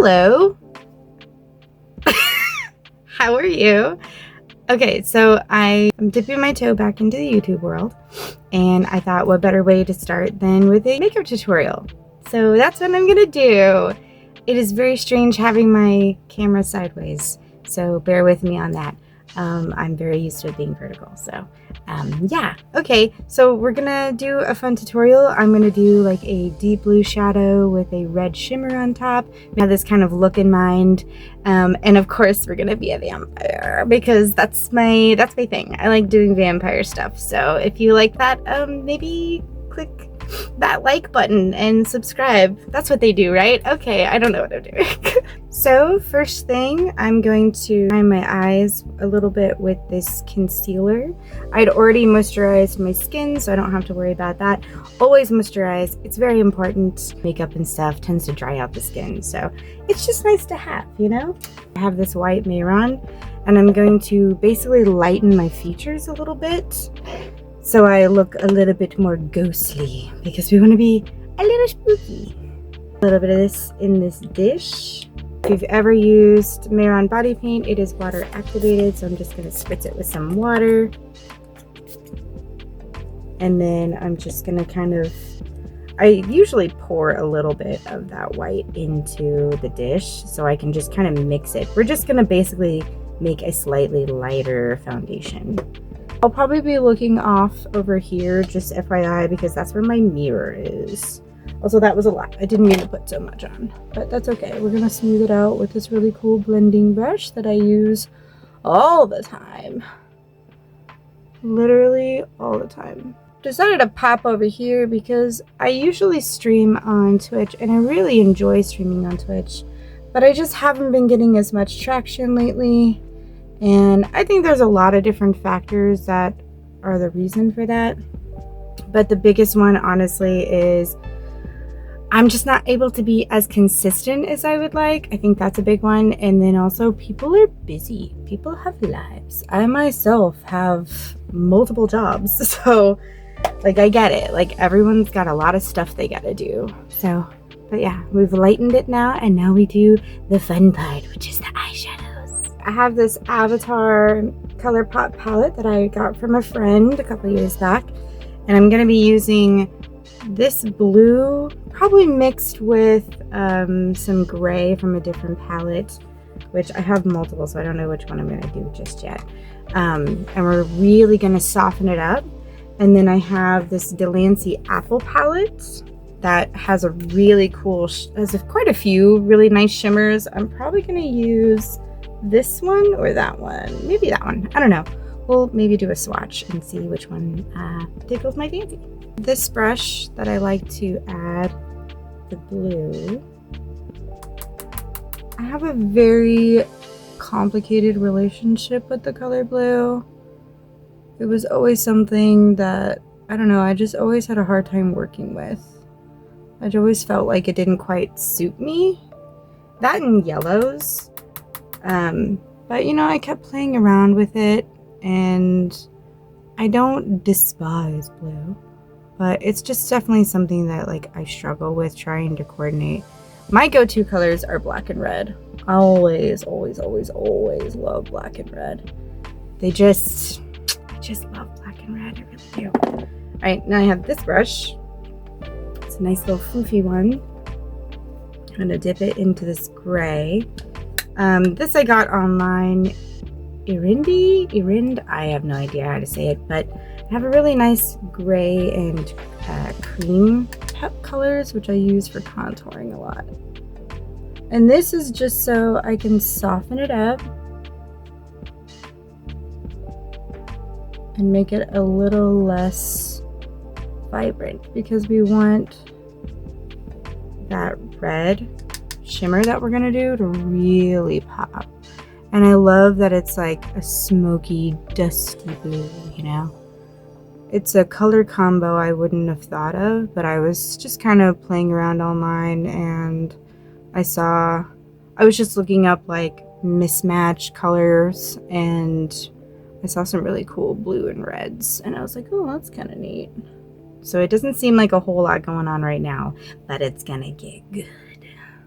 Hello. How are you? Okay, so I'm dipping my toe back into the YouTube world, and I thought what better way to start than with a makeup tutorial. So that's what I'm gonna do. It is very strange having my camera sideways, so bear with me on that. I'm very used to it being vertical, so yeah. Okay, so we're gonna do a fun tutorial. I'm gonna do like a deep blue shadow with a red shimmer on top. I have this kind of look in mind, and of course we're gonna be a vampire because that's my thing. I like doing vampire stuff. So if you like that, maybe click that like button and subscribe. That's what they do, right? Okay, I don't know what I'm doing. So first thing, I'm going to prime my eyes a little bit with this concealer. I'd already moisturized my skin, so I don't have to worry about that. Always moisturize. It's very important. Makeup and stuff tends to dry out the skin, so it's just nice to have, you know? I have this white mehron, and I'm going to basically lighten my features a little bit, so I look a little bit more ghostly because we want to be a little spooky. A little bit of this in this dish. If you've ever used Mehron body paint, it is water activated, so I'm just going to spritz it with some water. And then I'm just going to kind of, I usually pour a little bit of that white into the dish so I can just kind of mix it. We're just going to basically make a slightly lighter foundation. I'll probably be looking off over here, just FYI, because that's where my mirror is. Also, that was a lot. I didn't mean to put so much on, but that's okay. We're gonna smooth it out with this really cool blending brush that I use all the time. Literally all the time. Decided to pop over here because I usually stream on Twitch, and I really enjoy streaming on Twitch, but I just haven't been getting as much traction lately. And I think there's a lot of different factors that are the reason for that. But the biggest one, honestly, is I'm just not able to be as consistent as I would like. I think that's a big one. And then also, people are busy. People have lives. I myself have multiple jobs. So, like, I get it. Like, everyone's got a lot of stuff they gotta do. So, but yeah, we've lightened it now. And now we do the fun part, which is the eyeshadow. I have this Avatar ColourPop palette that I got from a friend a couple years back, and I'm going to be using this blue, probably mixed with some gray from a different palette, which I have multiple, so I don't know which one I'm going to do just yet. And we're really going to soften it up. And then I have this Delanci Applepallet that has a really cool, has quite a few really nice shimmers. I'm probably going to use this one or that one, maybe that one, I don't know. We'll maybe do a swatch and see which one tickles my fancy. This brush that I like to add the blue, I have a very complicated relationship with the color blue. It was always something that, I don't know, I just always had a hard time working with. I always felt like it didn't quite suit me. That and yellows. But you know, I kept playing around with it, and I don't despise blue, but it's just definitely something that like I struggle with trying to coordinate. My go-to colors are black and red. I always love black and red. I just love black and red, I really do. All right, now I have this brush. It's a nice little floofy one. I'm gonna dip it into this gray. This I got online, Erind, I have no idea how to say it, but I have a really nice gray and cream pep colors, which I use for contouring a lot. And this is just so I can soften it up and make it a little less vibrant, because we want that red shimmer that we're gonna do to really pop. And I love that it's like a smoky, dusty blue, you know? It's a color combo I wouldn't have thought of, but I was just kind of playing around online, and I was just looking up like mismatched colors, and I saw some really cool blue and reds, and I was like, oh, that's kind of neat. So it doesn't seem like a whole lot going on right now, but it's gonna get good.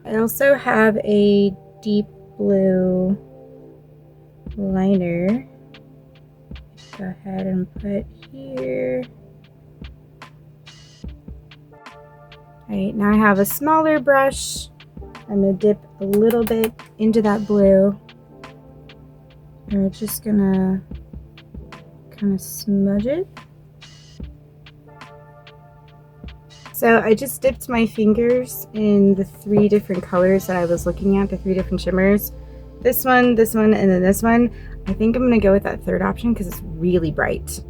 I also have a deep blue liner. Go ahead and put here. Alright, now I have a smaller brush. I'm going to dip a little bit into that blue. And we're just going to kind of smudge it. So I just dipped my fingers in the 3 different colors that I was looking at, the 3 different shimmers. This one, and then this one. I think I'm going to go with that third option because it's really bright.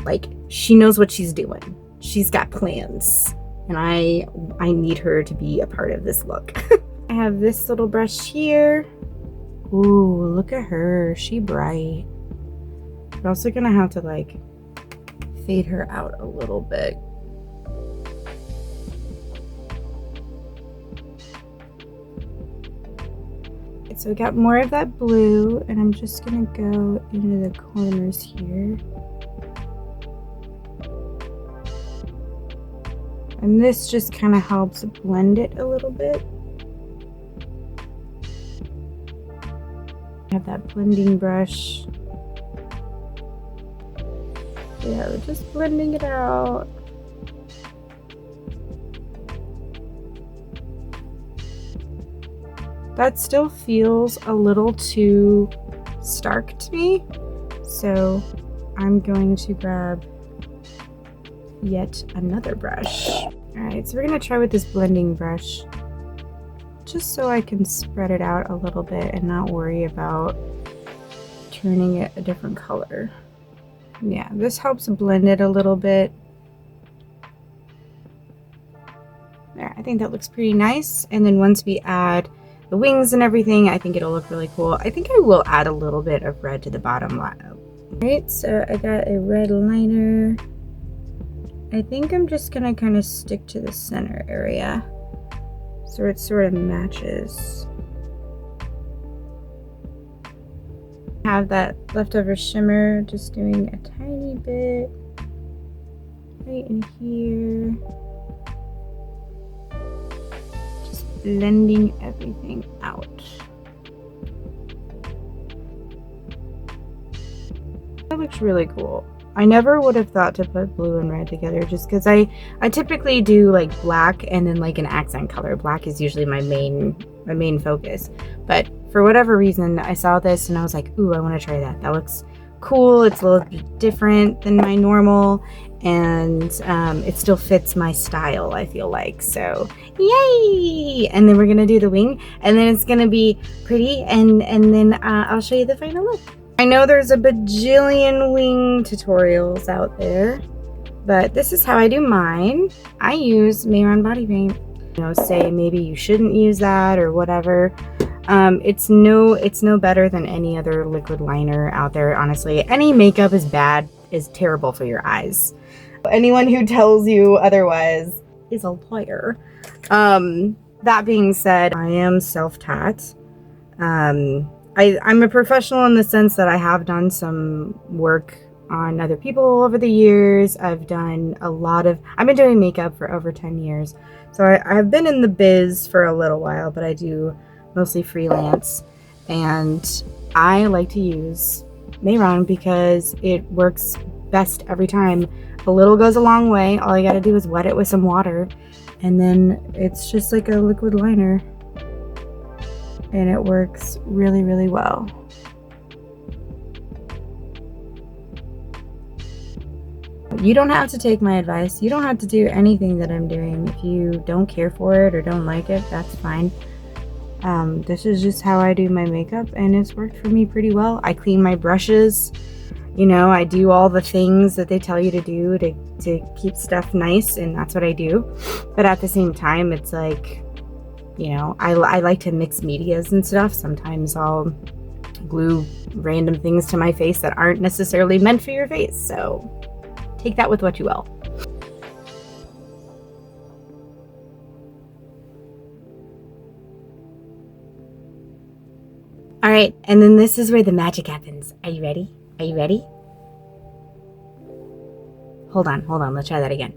Like, she knows what she's doing. She's got plans. And I need her to be a part of this look. I have this little brush here. Ooh, look at her. She bright. I'm also going to have to, like, fade her out a little bit. So I got more of that blue, and I'm just gonna go into the corners here. And this just kind of helps blend it a little bit. I have that blending brush. Yeah, we're just blending it out. That still feels a little too stark to me, so I'm going to grab yet another brush. Alright, so we're going to try with this blending brush, just so I can spread it out a little bit and not worry about turning it a different color. Yeah, this helps blend it a little bit. There, I think that looks pretty nice. And then once we add the wings and everything, I think it'll look really cool. I think I will add a little bit of red to the bottom line. Right, so I got a red liner. I think I'm just gonna kind of stick to the center area so it sort of matches. Have that leftover shimmer, just doing a tiny bit right in here. Blending everything out. That looks really cool. I never would have thought to put blue and red together just because I typically do like black and then like an accent color. Black is usually my main focus. But for whatever reason, I saw this and I was like, ooh, I want to try that. That looks cool. It's a little bit different than my normal, and it still fits my style, I feel like. So yay! And then we're gonna do the wing, and then it's gonna be pretty, and then I'll show you the final look. I know there's a bajillion wing tutorials out there, but this is how I do mine. I use Mehron body paint. You know, say maybe you shouldn't use that or whatever. It's no better than any other liquid liner out there, honestly. Any makeup is terrible for your eyes. Anyone who tells you otherwise is a liar. That being said, I am self-taught. I'm a professional in the sense that I have done some work on other people over the years. I've been doing makeup for over 10 years. So I've been in the biz for a little while, but I do mostly freelance. And I like to use Mehron because it works best every time. A little goes a long way. All I gotta do is wet it with some water, and then it's just like a liquid liner. And it works really, really well. You don't have to take my advice. You don't have to do anything that I'm doing. If you don't care for it or don't like it, that's fine. This is just how I do my makeup, and it's worked for me pretty well. I clean my brushes. You know, I do all the things that they tell you to do to keep stuff nice, and that's what I do. But at the same time, it's like, you know, I like to mix medias and stuff. Sometimes I'll glue random things to my face that aren't necessarily meant for your face. So take that with what you will. All right, and then this is where the magic happens. Are you ready? Are you ready? Hold on. Let's try that again.